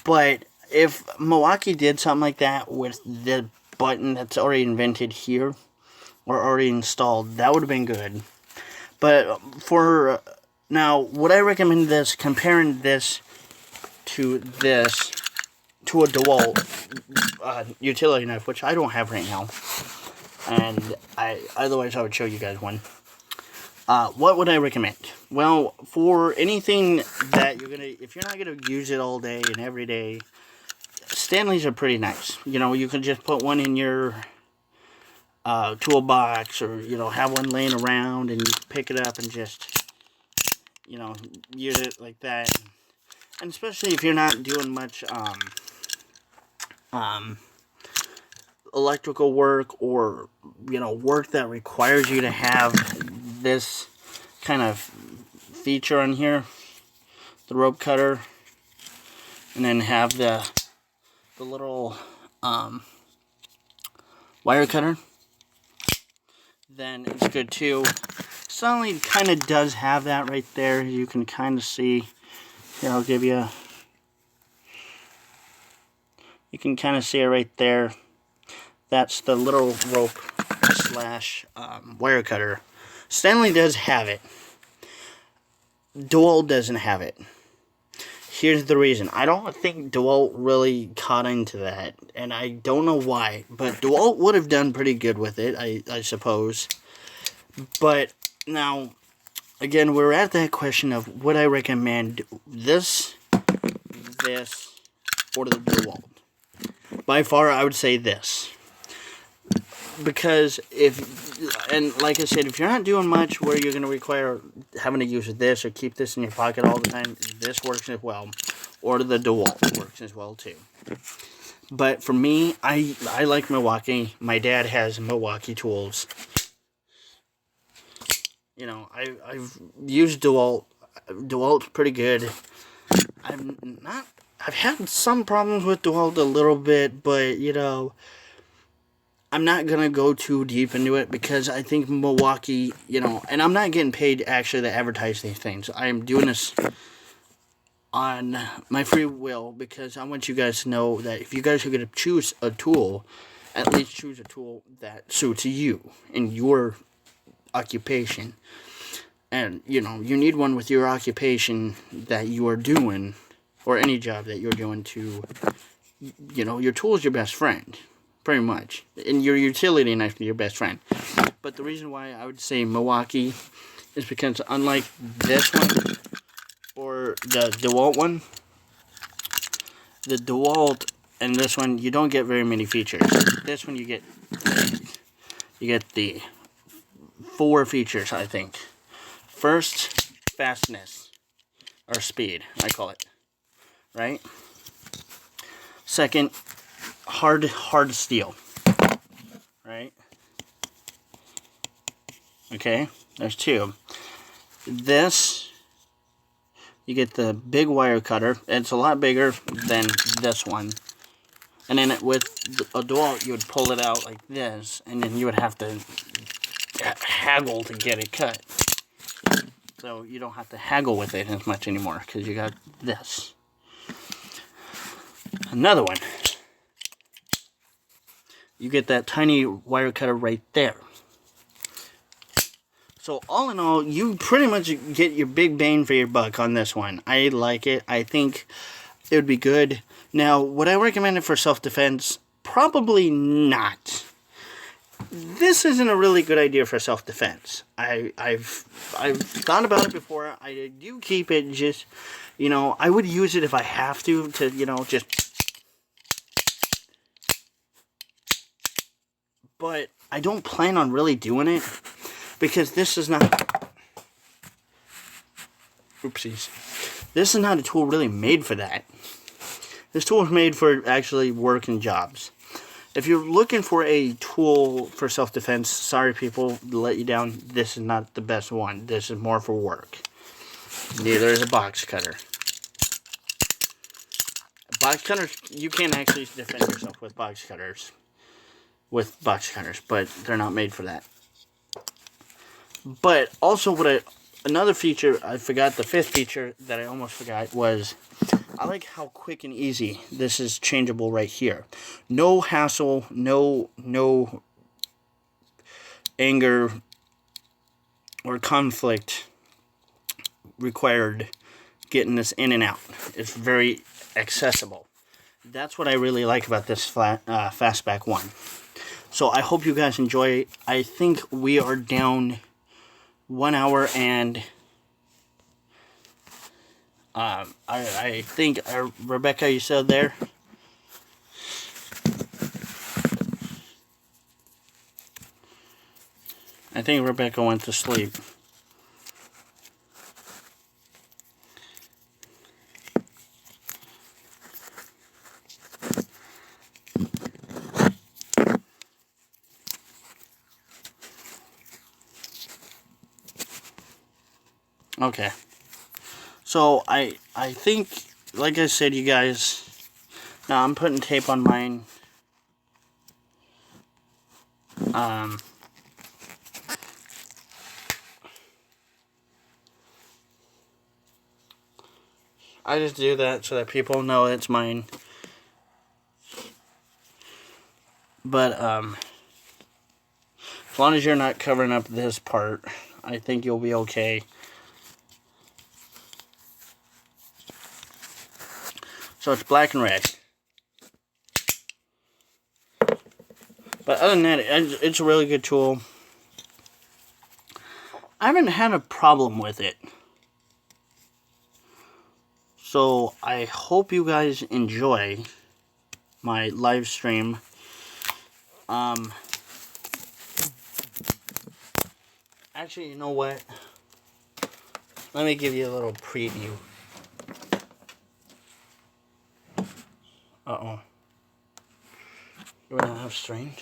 But if Milwaukee did something like that with the button that's already invented here, or already installed, that would have been good. But for now, would I recommend this, comparing this to a DeWalt utility knife, which I don't have right now, and otherwise I would show you guys one. What would I recommend? Well, for anything that if you're not gonna use it all day and every day, Stanleys are pretty nice. You can just put one in your toolbox, or have one laying around, and you pick it up and just use it like that. And especially if you're not doing much electrical work, or work that requires you to have this kind of feature on here, the rope cutter, and then have the little wire cutter, then it's good too. Stanley kind of does have that right there. You can kind of see. Here, I'll give you. You can kind of see it right there. That's the little rope / wire cutter. Stanley does have it. DeWalt doesn't have it. Here's the reason. I don't think DeWalt really caught into that, and I don't know why, but DeWalt would have done pretty good with it, I suppose. But now, again, we're at that question of would I recommend this, or the DeWalt? By far, I would say this. Because and like I said, if you're not doing much where you're going to require having to use this or keep this in your pocket all the time, this works as well. Or the DeWalt works as well too. But for me, I like Milwaukee. My dad has Milwaukee tools. I've used DeWalt. DeWalt's pretty good. I've had some problems with DeWalt a little bit, but I'm not going to go too deep into it, because I think Milwaukee, and I'm not getting paid actually to advertise these things. I am doing this on my free will, because I want you guys to know that if you guys are going to choose a tool, at least choose a tool that suits you and your occupation. And, you need one with your occupation that you are doing, or any job that you're doing to, your tool is your best friend. Pretty much. And your utility knife is your best friend. But the reason why I would say Milwaukee is because unlike this one, or the DeWalt one, the DeWalt and this one, you don't get very many features. This one you get the 4 features, I think. First, fastness, or speed, I call it. Right? Second, hard steel, right? Okay, there's 2. This you get the big wire cutter. It's a lot bigger than this one. And then with a dual, you would pull it out like this, and then you would have to haggle to get it cut. So you don't have to haggle with it as much anymore, because you got this. Another one. You get that tiny wire cutter right there. So all in all, you pretty much get your big bang for your buck on this one. I like it. I think it would be good. Now, would I recommend it for self-defense? Probably not. This isn't a really good idea for self-defense. I've thought about it before. I do keep it just, you know, I would use it if I have to, you know, just... But I don't plan on really doing it, because this is not... Oopsies. This is not a tool really made for that. This tool is made for actually working jobs. If you're looking for a tool for self-defense, sorry people to let you down, this is not the best one. This is more for work. Neither is a box cutter. Box cutters, you can't actually defend yourself with box cutters. But they're not made for that. But also another feature, I forgot, the fifth feature that I almost forgot was, I like how quick and easy this is changeable right here. No hassle, no anger or conflict required getting this in and out. It's very accessible. That's what I really like about this Fastback 1. So I hope you guys enjoy. I think we are down 1 hour and... I think, Rebecca, you still there? I think Rebecca went to sleep. Okay. So, I think, like I said, you guys, now I'm putting tape on mine. I just do that so that people know it's mine. But, as long as you're not covering up this part, I think you'll be okay. So it's black and red. But other than that, it's a really good tool. I haven't had a problem with it. So I hope you guys enjoy my live stream. Actually, you know what? Let me give you a little preview. Uh-oh. Do I not have string?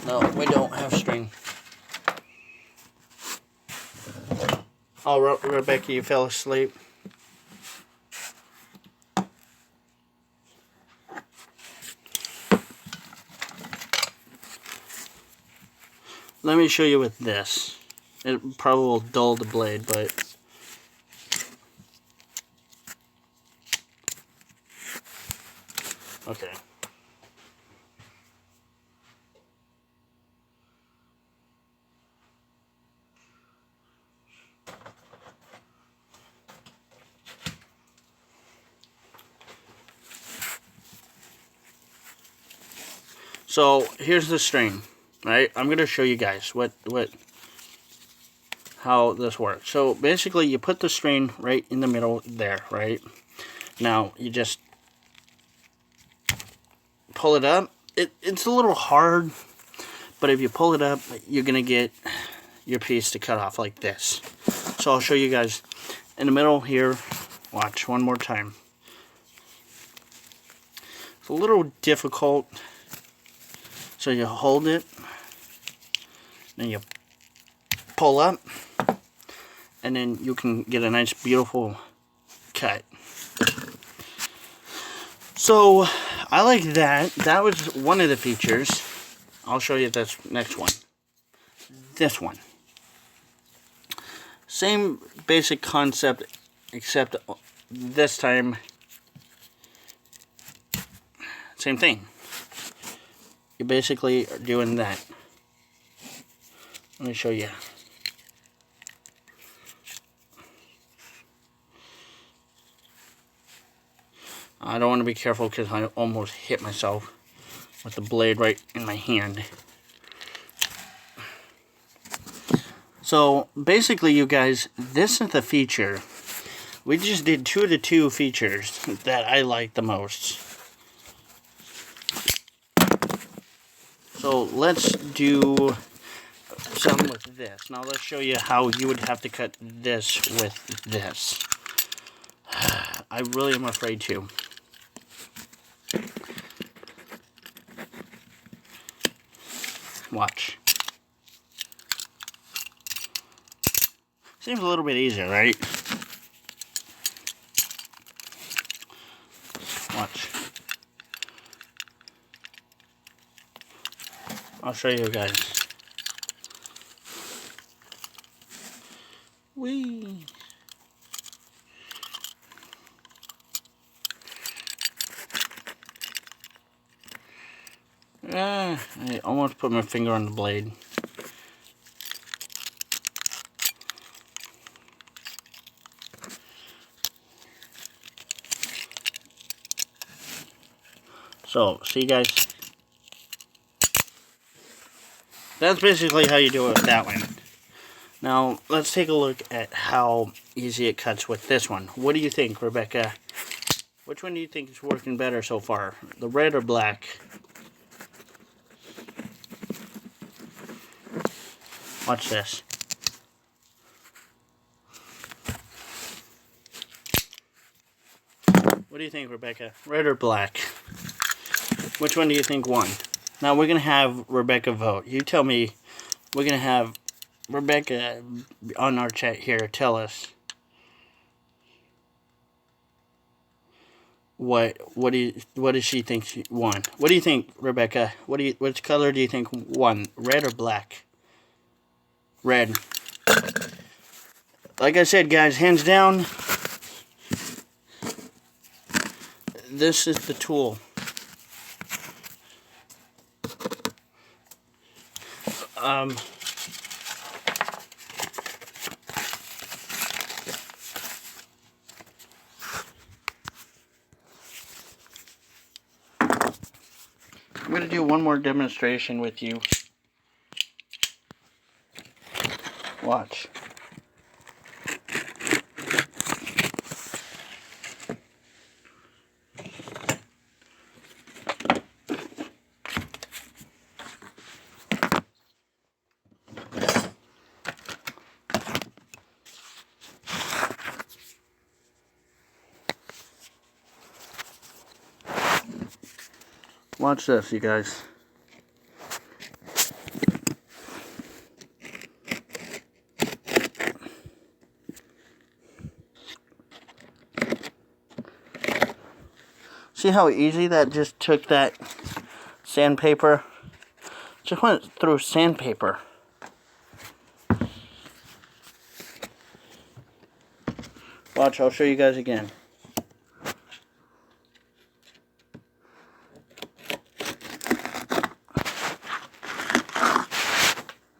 No, we don't have string. Oh, Rebecca, you fell asleep. Let me show you with this. It probably will dull the blade, but... Okay. So, here's the string. Right, I'm going to show you guys how this works. So basically you put the string right in the middle there, right? Now you just pull it up. It's a little hard, but if you pull it up, you're going to get your piece to cut off like this. So I'll show you guys in the middle here. Watch one more time. It's a little difficult. So you hold it, then you pull up, and then you can get a nice beautiful cut. So I like that. That was one of the features. I'll show you this next one. This one. Same basic concept, except this time, same thing. You basically are doing that. Let me show you. I don't want to be careful because I almost hit myself with the blade right in my hand. So basically, you guys, this is the feature. We just did 2 of the 2 features that I like the most. So let's do some with this. Now let's show you how you would have to cut this with this. I really am afraid to. Watch. Seems a little bit easier, right? Watch. I'll show you guys. Whee! I almost put my finger on the blade. So, see guys? That's basically how you do it with that one. Now, let's take a look at how easy it cuts with this one. What do you think, Rebecca? Which one do you think is working better so far? The red or black? Watch this. What do you think, Rebecca? Red or black? Which one do you think won? Now we're going to have Rebecca vote. You tell me. We're going to have Rebecca on our chat here tell us what does she think she won? What do you think, Rebecca? Which color do you think won? Red or black? Red. Like I said, guys, hands down, this is the tool. I'm going to do one more demonstration with you. Watch. Watch this, you guys. See how easy that just took that sandpaper? Just went through sandpaper. Watch, I'll show you guys again.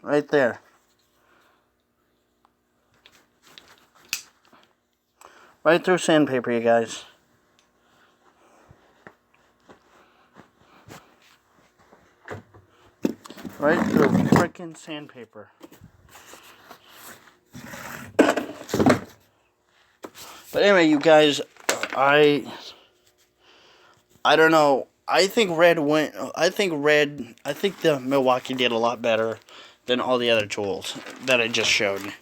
Right there. Right through sandpaper, you guys. Right through frickin' sandpaper. But anyway, you guys, I don't know. I think the Milwaukee did a lot better than all the other tools that I just showed.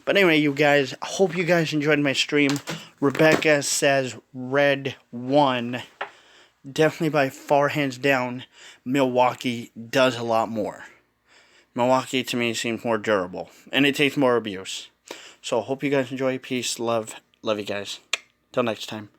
But anyway, you guys, I hope you guys enjoyed my stream. Rebecca says red won. definitely by far, hands down, Milwaukee does a lot more. Milwaukee to me seems more durable, and it takes more abuse. So hope you guys enjoy. Peace, love you guys. Till next time.